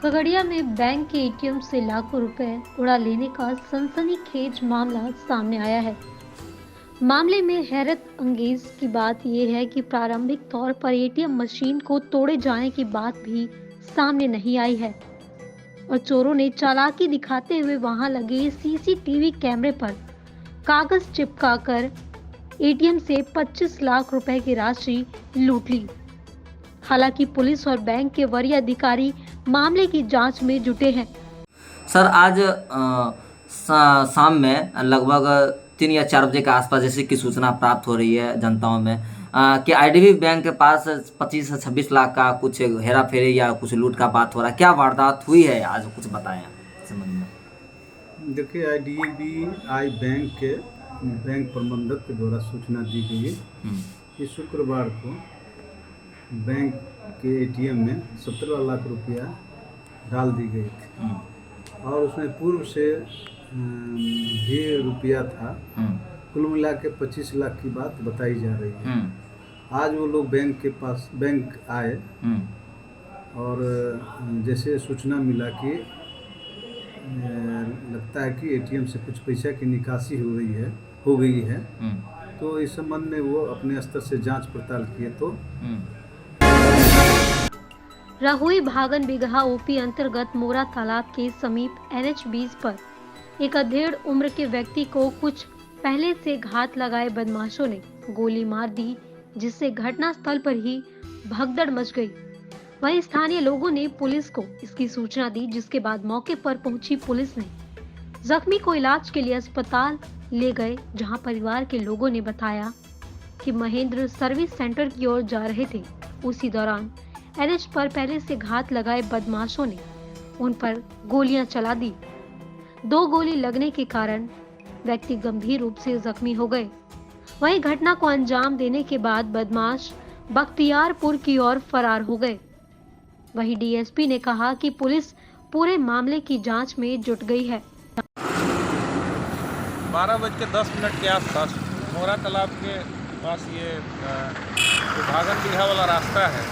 खगड़िया में बैंक के एटीएम से लाखों रुपए उड़ा लेने का सनसनीखेज मामला सामने आया है। मामले में हैरत अंगेज की बात यह है कि प्रारंभिक तौर पर एटीएम मशीन को तोड़े जाने की बात भी सामने नहीं आई है और चोरों ने चालाकी दिखाते हुए वहां लगे सीसीटीवी कैमरे पर कागज चिपकाकर एटीएम से 25 लाख रुपए की राशि लूट ली। हालांकि पुलिस और बैंक के वरीय अधिकारी मामले की जांच में जुटे हैं। सर आज शाम में लगभग 3 या 4 बजे के आसपास जैसे कि सूचना प्राप्त हो रही है जनताओं में कि आईडीबी बैंक के पास 25 से 26 लाख का कुछ हेरा फेरी या कुछ लूट का बात हो रहा है। क्या वारदात हुई है आज, कुछ बताएं इस संबंध में। देखिए, आईडीबीआई बैंक के बैंक प्रबंधक के द्वारा सूचना दी गई है कि शुक्रवार को बैंक के एटीएम में 17 लाख रुपया डाल दी गई थी और उसमें पूर्व से भी रुपया था। कुल मिला के 25 लाख की बात बताई जा रही है। आज वो लोग बैंक आए और जैसे सूचना मिला कि लगता है कि एटीएम से कुछ पैसा की निकासी हो गई है, तो इस संबंध में वो अपने स्तर से जांच पड़ताल किए तो रहुई भागन बिगहा ओपी अंतर्गत मोरा तालाब के समीप NH20 पर एक अधेड़ उम्र के व्यक्ति को कुछ पहले से घात लगाए बदमाशों ने गोली मार दी, जिससे घटनास्थल पर ही भगदड़ मच गई। वहीं स्थानीय लोगों ने पुलिस को इसकी सूचना दी, जिसके बाद मौके पर पहुंची पुलिस ने जख्मी को इलाज के लिए अस्पताल ले गए, जहां परिवार के लोगों ने बताया कि महेंद्र सर्विस सेंटर की ओर जा रहे थे। उसी दौरान NH पर पहले से घात लगाए बदमाशों ने उन पर गोलियां चला दी। 2 गोली लगने के कारण व्यक्ति गंभीर रूप से जख्मी हो गए। वहीं घटना को अंजाम देने के बाद बदमाश बख्तियारपुर की ओर फरार हो गए। वहीं डीएसपी ने कहा कि पुलिस पूरे मामले की जांच में जुट गई है। 12:10 के आसपास मोरा तालाब के पास ये भागन बिगहा वाला रास्ता है,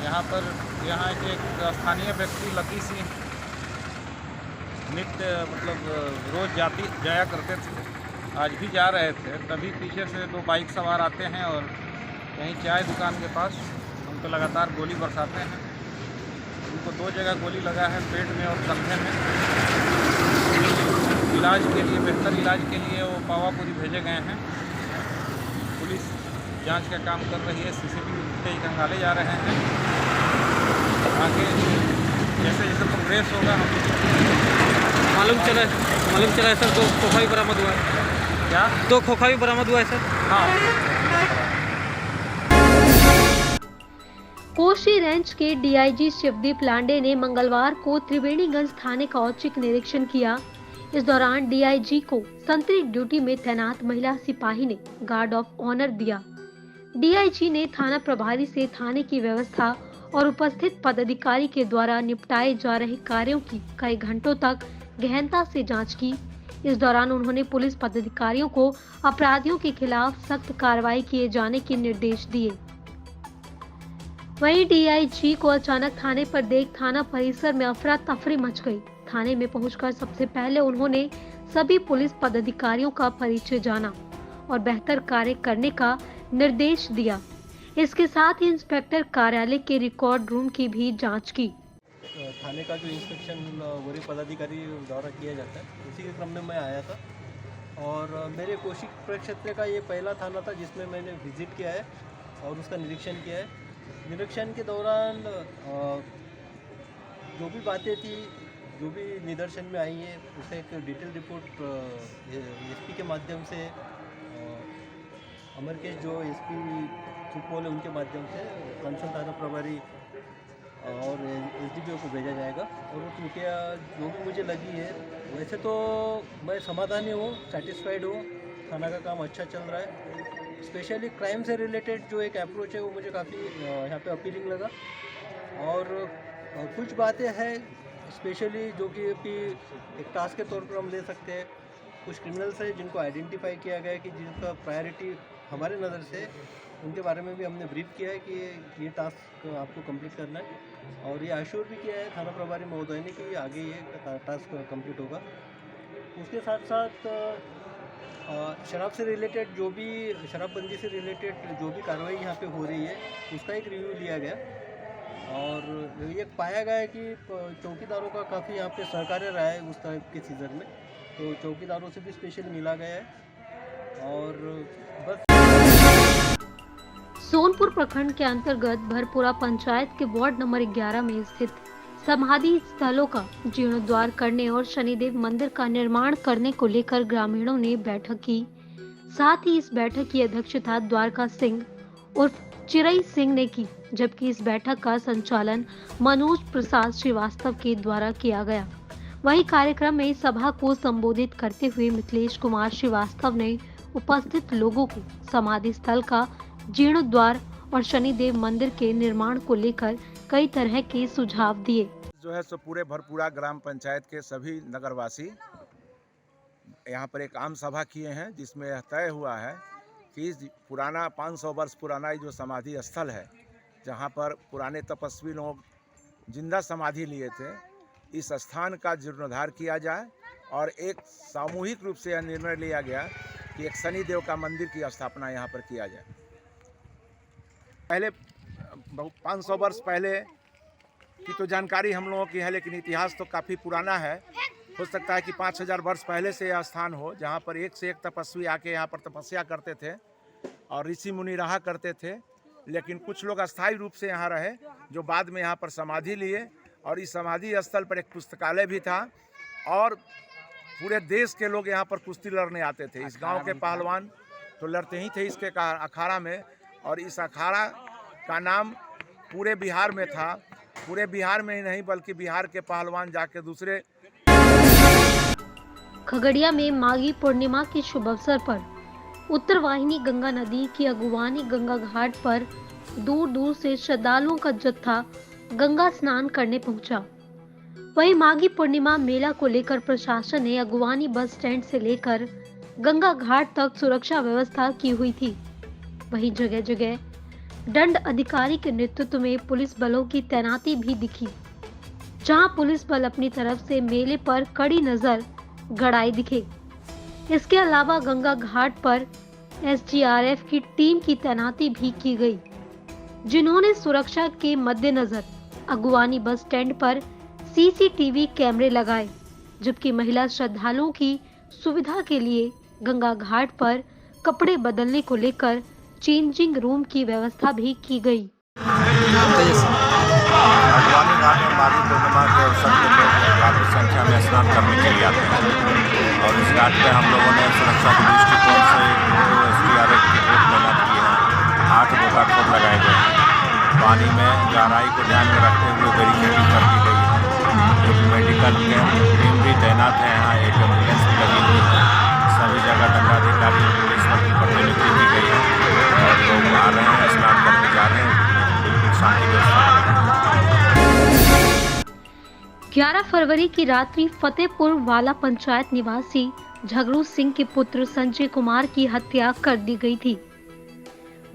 यहाँ एक स्थानीय व्यक्ति लकी सिंह नित्य रोज जाया करते थे। आज भी जा रहे थे, तभी पीछे से 2 बाइक सवार आते हैं और यहीं चाय दुकान के पास उनको लगातार गोली बरसाते हैं। उनको 2 जगह गोली लगा है, पेट में और कंधे में। बेहतर इलाज के लिए वो पावापुरी भेजे गए हैं। पुलिस जांच का काम कर रही है, सीसीटीवी फुटेज खंगाले जा रहे हैं। आगे जैसे प्रोग्रेस होगा हम मालूम चला है सर, 2 खोखा भी बरामद हुआ है। क्या 2 खोखा भी बरामद हुआ है सर? हाँ। कोशी रेंज के डीआईजी शिवदीप लांडे ने मंगलवार को त्रिवेणीगंज थाने का औचक निरीक्षण किया। इस दौरान डीआईजी को संतरिक ड्यूटी में तैनात महिला सिपाही ने गार्ड ऑफ ऑनर दिया। डीआईजी ने थाना प्रभारी से थाने की व्यवस्था और उपस्थित पदाधिकारी के द्वारा निपटाए जा रहे कार्यों की कई घंटों तक गहनता से जांच की। इस दौरान उन्होंने पुलिस पदाधिकारियों को अपराधियों के खिलाफ सख्त कार्रवाई किए जाने के निर्देश दिए। वहीं डीआईजी को अचानक थाने पर देख थाना परिसर में अफरा तफरी मच गई। थाने में पहुंचकर सबसे पहले उन्होंने सभी पुलिस पदाधिकारियों का परिचय जाना और बेहतर कार्य करने का निर्देश दिया। इसके साथ ही इंस्पेक्टर कार्यालय के रिकॉर्ड रूम की भी जांच की। थाने का जो इंस्पेक्शन वरीय पदाधिकारी द्वारा किया जाता है, उसी के क्रम में मैं आया था और मेरे कोशी प्रक्षेत्र का ये पहला थाना था जिसमें मैंने विजिट किया है और उसका निरीक्षण किया है। निरीक्षण के दौरान जो भी बातें थी, जो भी निदर्शन में आई है, उसका एक डिटेल रिपोर्ट एसपी के माध्यम से अमरकेश जो एसपी सुपौल है उनके माध्यम से कंसर्न थाना प्रभारी और एसडीपीओ को भेजा जाएगा। और वो त्रुटियाँ जो भी मुझे लगी है, वैसे तो मैं समाधानी हूँ, सेटिस्फाइड हूँ, थाना का काम अच्छा चल रहा है। स्पेशली क्राइम से रिलेटेड जो एक अप्रोच है वो मुझे काफ़ी यहाँ पे अपीलिंग लगा। और कुछ बातें हैं स्पेशली जो कि एक टास्क के तौर पर हम ले सकते हैं। कुछ क्रिमिनल्स हैं जिनको आइडेंटिफाई किया गया है कि जिनका प्रायोरिटी हमारे नज़र से उनके बारे में भी हमने ब्रीफ किया है कि ये टास्क आपको कंप्लीट करना है, और ये अश्योर भी किया है थाना प्रभारी महोदय ने कि आगे ये टास्क कंप्लीट होगा। उसके साथ साथ शराब से रिलेटेड जो भी शराबबंदी से रिलेटेड जो भी कार्रवाई यहाँ पे हो रही है उसका एक रिव्यू लिया गया, और ये पाया गया है कि चौकीदारों का काफ़ी यहाँ पे सहकार्य रहा है उस टाइप के सीज़न में, तो चौकीदारों से भी स्पेशल मिला गया है। और बस सोनपुर प्रखंड के अंतर्गत भरपुरा पंचायत के वार्ड नंबर 11 में स्थित समाधि स्थलों का जीर्णोद्धार करने और शनिदेव मंदिर का निर्माण करने को लेकर ग्रामीणों ने बैठक की। साथ ही इस बैठक की अध्यक्षता द्वारका सिंह उर्फ चिरई सिंह ने की, जबकि इस बैठक का संचालन मनोज प्रसाद श्रीवास्तव के द्वारा किया गया। वहीं कार्यक्रम में सभा को संबोधित करते हुए मिथिलेश कुमार श्रीवास्तव ने उपस्थित लोगों को समाधि स्थल का जीर्णोद्धार और शनिदेव मंदिर के निर्माण को लेकर कई तरह के सुझाव दिए। जो है सो पूरे भरपूरा ग्राम पंचायत के सभी नगरवासी यहाँ पर एक आम सभा किए हैं, जिसमें यह तय हुआ है कि पुराना 500 वर्ष पुराना जो समाधि स्थल है, जहाँ पर पुराने तपस्वी लोग जिंदा समाधि लिए थे, इस स्थान का जीर्णोद्धार किया जाए और एक सामूहिक रूप से यह निर्णय लिया गया कि एक शनिदेव का मंदिर की स्थापना यहाँ पर किया जाए। पहले 500 वर्ष पहले की तो जानकारी हम लोगों की है, लेकिन इतिहास तो काफ़ी पुराना है। हो सकता है कि 5000 वर्ष पहले से यह स्थान हो, जहाँ पर एक से एक तपस्वी आके यहाँ पर तपस्या करते थे और ऋषि मुनि रहा करते थे। लेकिन कुछ लोग अस्थायी रूप से यहाँ रहे, जो बाद में यहाँ पर समाधि लिए, और इस समाधि स्थल पर एक पुस्तकालय भी था और पूरे देश के लोग यहाँ पर कुश्ती लड़ने आते थे। इस गांव के पहलवान तो लड़ते ही थे इसके अखाड़ा में, और इस अखाड़ा का नाम पूरे बिहार में था। पूरे बिहार में ही नहीं बल्कि बिहार के पहलवान जाके दूसरे। खगड़िया में माघी पूर्णिमा के शुभ अवसर पर उत्तरवाहिनी गंगा नदी की अगुवानी गंगा घाट पर दूर दूर से श्रद्धालुओं का जत्था गंगा स्नान करने पहुंचा। वहीं माघी पूर्णिमा मेला को लेकर प्रशासन ने अगुवानी बस स्टैंड से लेकर गंगा घाट तक सुरक्षा व्यवस्था की हुई थी। वहीं जगह जगह दंड अधिकारी के नेतृत्व में पुलिस बलों की तैनाती भी दिखी, जहां पुलिस बल अपनी तरफ से मेले पर कड़ी नजर गड़ाए दिखे। इसके अलावा गंगा घाट पर एसडीआरएफ की टीम की तैनाती भी की गई, जिन्होंने सुरक्षा के मद्देनजर अगुवानी बस स्टैंड पर सीसीटीवी कैमरे लगाए, जबकि महिला श्रद्धालुओं की सुविधा के लिए गंगा घाट पर कपड़े बदलने को लेकर चेंजिंग रूम की व्यवस्था भी की गई। अगवानी घाट में माघी पूर्णिमा के अवसर पर लोग काफ़ी संख्या में स्नान करने के लिए आते हैं, और इस घाट पे हम लोगों ने सुरक्षा के दृष्टिकोण से एसडीआरएफ की टीम तैनात की है। 8 बोका खोद लगाए गए हैं। पानी में गहराई को ध्यान में रखते हुए बैरिकेडिंग कर दी गई है। एक मेडिकल टीम भी तैनात है यहाँ, एक एम्बुलेंस भी लगी हुई है। सभी जगह दंडाधिकारी पुलिस की प्रतिनियुक्ति की गई है, और लोग आ रहे हैं, स्नान करके जा रहे हैं। बिल्कुल शांति व्यवस्था। 11 फरवरी की रात्रि फतेहपुर वाला पंचायत निवासी झगड़ू सिंह के पुत्र संजय कुमार की हत्या कर दी गई थी।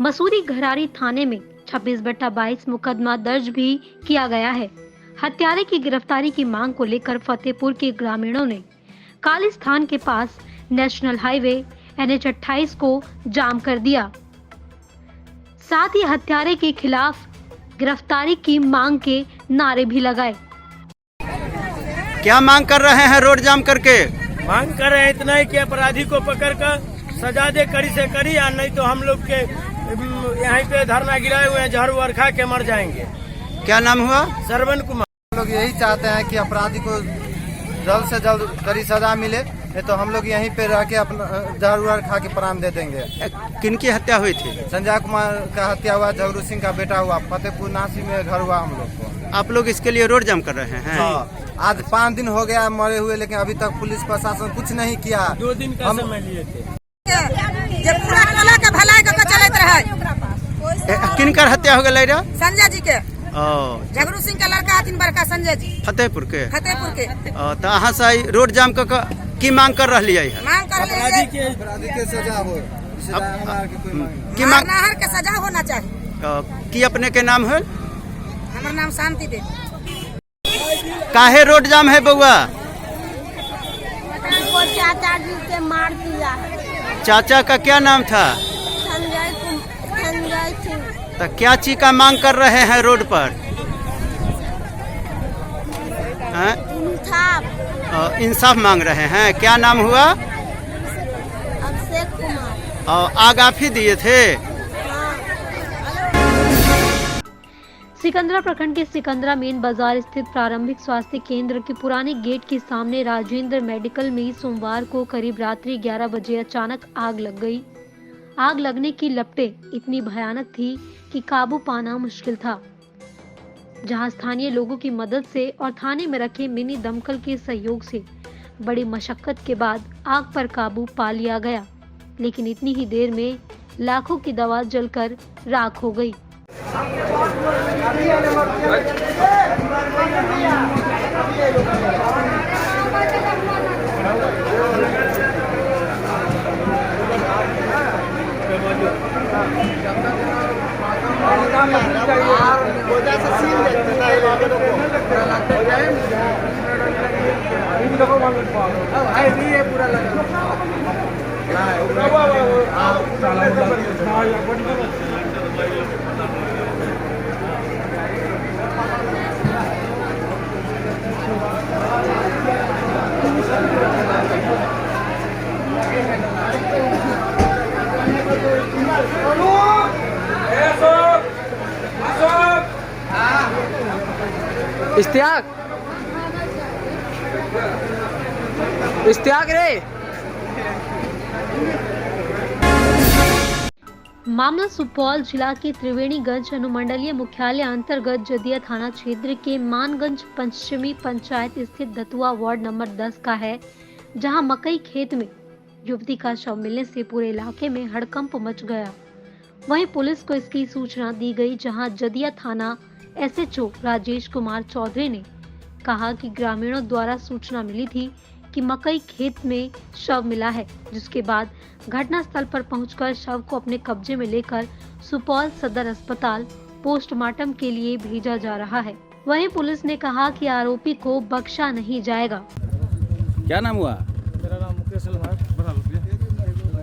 मसूरी घरारी थाने में 26/22 मुकदमा दर्ज भी किया गया है। हत्यारे की गिरफ्तारी की मांग को लेकर फतेहपुर के ग्रामीणों ने कालिस्थान के पास नेशनल हाईवे NH 28 को जाम कर दिया। साथ ही हत्यारे के खिलाफ गिरफ्तारी की मांग के नारे भी लगाए। क्या मांग कर रहे हैं रोड जाम करके? मांग कर रहे हैं इतना ही कि अपराधी को पकड़कर सजा दे कड़ी से कड़ी, या नहीं तो हम लोग के यहाँ पे धरना गिराए हुए हैं, जहर वहर खा के मर जाएंगे। क्या नाम हुआ? श्रवण कुमार। हम लोग यही चाहते हैं कि अपराधी को जल्द से जल्द कड़ी सजा मिले, नहीं तो हम लोग यहीं पे रह के अपना जहर वहर खा के प्राण दे देंगे। किनकी हत्या हुई थी? संजय कुमार का हत्या हुआ, झगड़ू सिंह का बेटा हुआ, फतेहपुर नासी में घर हुआ हम लोग को। आप लोग इसके लिए रोड जाम कर रहे हैं? हाँ, आज 5 दिन हो गया मरे हुए, लेकिन अभी तक पुलिस प्रशासन कुछ नहीं किया। 2 दिन का समय लिए थे। किनकर हत्या हो गई? संजय जी के। ओ, झगड़ू सिंह का लड़का हथिन बड़का संजय जी, फतेहपुर के। फतेहपुर के। तो अहाँ से रोड जाम की मांग कर रही है? मांग कर अपराधी के सजा हो। की मारना हर के सजा होना चाहिए। की अपने के नाम है? हमारा नाम शांति देवी। काहे रोड जाम है बउआ? को चाचा जी के मार दिया। चाचा का क्या नाम था? संजय सिंह। तो क्या चीज का मांग कर रहे हैं रोड पर? इंसाफ। इंसाफ मांग रहे हैं। क्या नाम हुआ? अभिषेक कुमार। और आग आप ही दिए थे? सिकंदरा प्रखंड के सिकंदरा मेन बाजार स्थित प्रारंभिक स्वास्थ्य केंद्र के पुराने गेट के सामने राजेंद्र मेडिकल में सोमवार को करीब रात्रि 11 बजे अचानक आग लग गई। आग लगने की लपटें इतनी भयानक थी कि काबू पाना मुश्किल था। जहां स्थानीय लोगों की मदद से और थाने में रखे मिनी दमकल के सहयोग से बड़ी मशक्कत के बाद आग पर काबू पा लिया गया, लेकिन इतनी ही देर में लाखों की दवा जलकर राख हो गई। इश्तियाक रे। मामला सुपौल जिला के त्रिवेणीगंज अनुमंडलीय मुख्यालय अंतर्गत जदिया थाना क्षेत्र के मानगंज पश्चिमी पंचायत स्थित दतुआ वार्ड नंबर 10 का है, जहां मकई खेत में युवती का शव मिलने से पूरे इलाके में हड़कंप मच गया। वहीं पुलिस को इसकी सूचना दी गई, जहां जदिया थाना SHO राजेश कुमार चौधरी ने कहा कि ग्रामीणों द्वारा सूचना मिली थी कि मकई खेत में शव मिला है, जिसके बाद घटनास्थल पर पहुंचकर शव को अपने कब्जे में लेकर सुपौल सदर अस्पताल पोस्टमार्टम के लिए भेजा जा रहा है। वहीं पुलिस ने कहा कि आरोपी को बख्शा नहीं जाएगा। क्या नाम हुआ? मेरा नाम मुकेश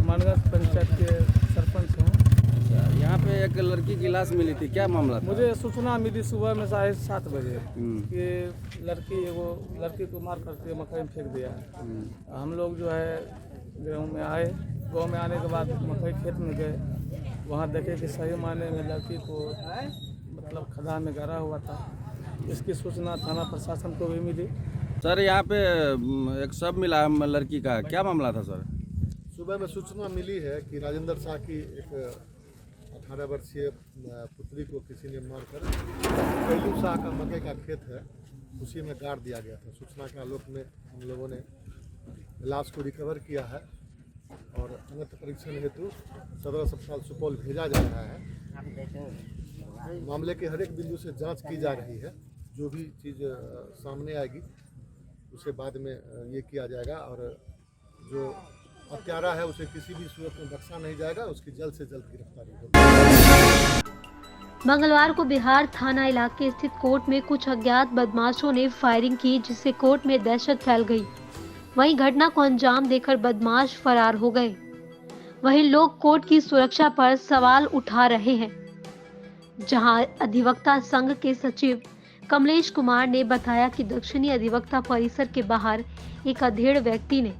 मानगंज पंचायत के सरपंच हूँ। यहाँ पे एक लड़की की लाश मिली थी, क्या मामला था? मुझे सूचना मिली सुबह में 7:30 बजे कि लड़की को मार करके मकई में फेंक दिया है। हम लोग जो है गाँव में आए। गाँव में आने के बाद मकई खेत में गए, वहाँ देखे कि सही मायने में लड़की को मतलब खदान में गिरा हुआ था। इसकी सूचना थाना प्रशासन को भी मिली। सर यहाँ पे एक शव मिला है लड़की का, क्या मामला था सर? सुबह में सूचना मिली है कि राजेंद्र शाह की एक 18 वर्षीय पुत्री को किसी ने मारकर कैलू शाह का मकई का खेत है उसी में गाड़ दिया गया था। सूचना के आलोक में हम लोगों ने लाश को रिकवर किया है और अंग परीक्षण हेतु सदर अस्पताल सुपौल भेजा जा रहा है। मामले के हर एक बिंदु से जांच की जा रही है। जो भी चीज़ सामने आएगी उसे बाद में ये किया जाएगा और जो हत्यारा है उसे किसी भी सूरत में बख्शा नहीं जाएगा। उसकी जल्द से जल्द गिरफ्तारी होगी। मंगलवार को बिहार थाना इलाके स्थित कोर्ट में कुछ अज्ञात बदमाशों ने फायरिंग की, जिससे कोर्ट में दहशत फैल गई। वहीं घटना को अंजाम देकर बदमाश फरार हो गए। वहीं लोग कोर्ट की सुरक्षा पर सवाल उठा रहे हैं, जहां अधिवक्ता संघ के सचिव कमलेश कुमार ने बताया कि दक्षिणी अधिवक्ता परिसर के बाहर एक अधेड़ व्यक्ति ने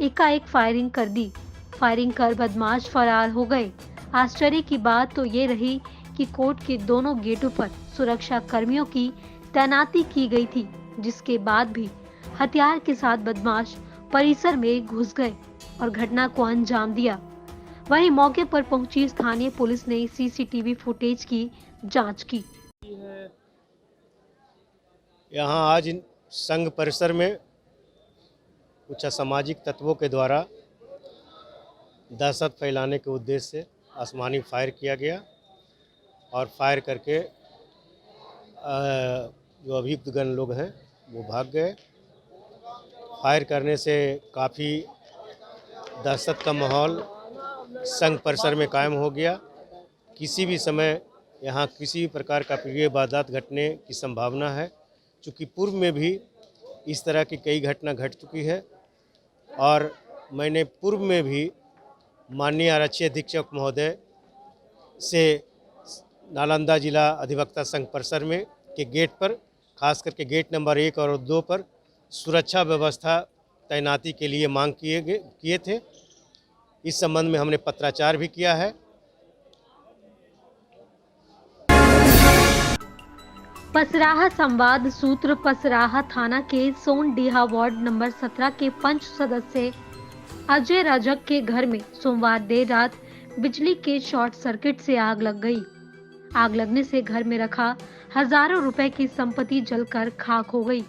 एकाएक फायरिंग कर दी। फायरिंग कर बदमाश फरार हो गए। आश्चर्य की बात तो ये रही कि कोर्ट के दोनों गेटों पर सुरक्षा कर्मियों की तैनाती की गई थी, जिसके बाद भी हथियार के साथ बदमाश परिसर में घुस गए और घटना को अंजाम दिया। वहीं मौके पर पहुंची स्थानीय पुलिस ने CCTV फुटेज की जांच की। यहाँ आज संघ परिसर में कुछ असामाजिक तत्वों के द्वारा दहशत फैलाने के उद्देश्य से आसमानी फायर किया गया और फायर करके जो अभियुक्तगण लोग हैं वो भाग गए। फायर करने से काफ़ी दहशत का माहौल संघ परिसर में कायम हो गया। किसी भी समय यहाँ किसी भी प्रकार का प्रिय वारदात घटने की संभावना है, चूँकि पूर्व में भी इस तरह की कई घटना घट चुकी है और मैंने पूर्व में भी माननीय आरक्षी अधीक्षक महोदय से नालंदा जिला अधिवक्ता संघ परिसर में के गेट पर, खास करके गेट नंबर 1 और 2 पर सुरक्षा व्यवस्था तैनाती के लिए मांग किए थे। इस संबंध में हमने पत्राचार भी किया है। पसराहा संवाद सूत्र पसराहा थाना के सोनडीहा वार्ड नंबर 17 के पंच सदस्य अजय रजक के घर में सोमवार देर रात बिजली के शॉर्ट सर्किट से आग लग गई। आग लगने से घर में रखा हजारों रुपए की संपत्ति जलकर खाक हो गई।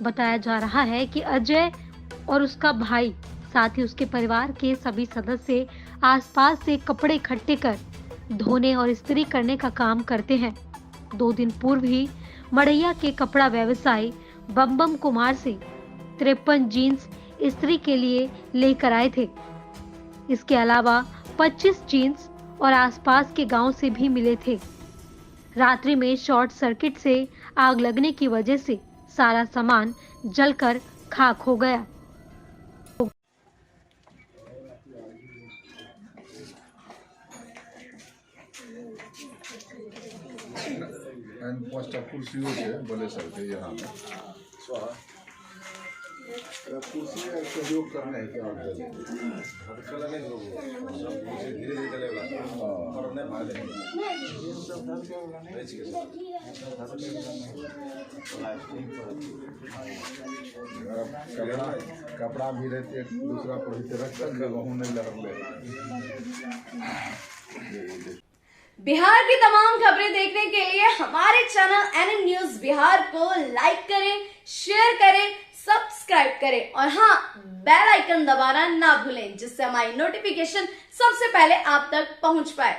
बताया जा रहा है कि अजय और उसका भाई साथ ही उसके परिवार के सभी सदस्य आसपास से कपड़े इकट्ठे कर धोने और इस्त्री करने का काम करते हैं। 2 दिन पूर्व ही मड़ैया के कपड़ा व्यवसायी बम कुमार से 53 जीन्स इस्त्री के लिए लेकर आए थे। इसके अलावा 25 जीन्स और आसपास के गांव से भी मिले थे। रात्रि में शॉर्ट सर्किट से आग लगने की वजह से सारा सामान जलकर खाक हो गया। कुर्सियों से बोले सकते यहाँ में कुर्सी में सहयोग करना है क्या कपड़ा भी रहते दूसरा पर रख कर वहाँ नहीं लग। बिहार की तमाम खबरें देखने के लिए हमारे चैनल एनएम न्यूज बिहार को लाइक करें, शेयर करें, सब्सक्राइब करें और हाँ, बेल आइकन दबाना ना भूलें, जिससे हमारी नोटिफिकेशन सबसे पहले आप तक पहुंच पाए।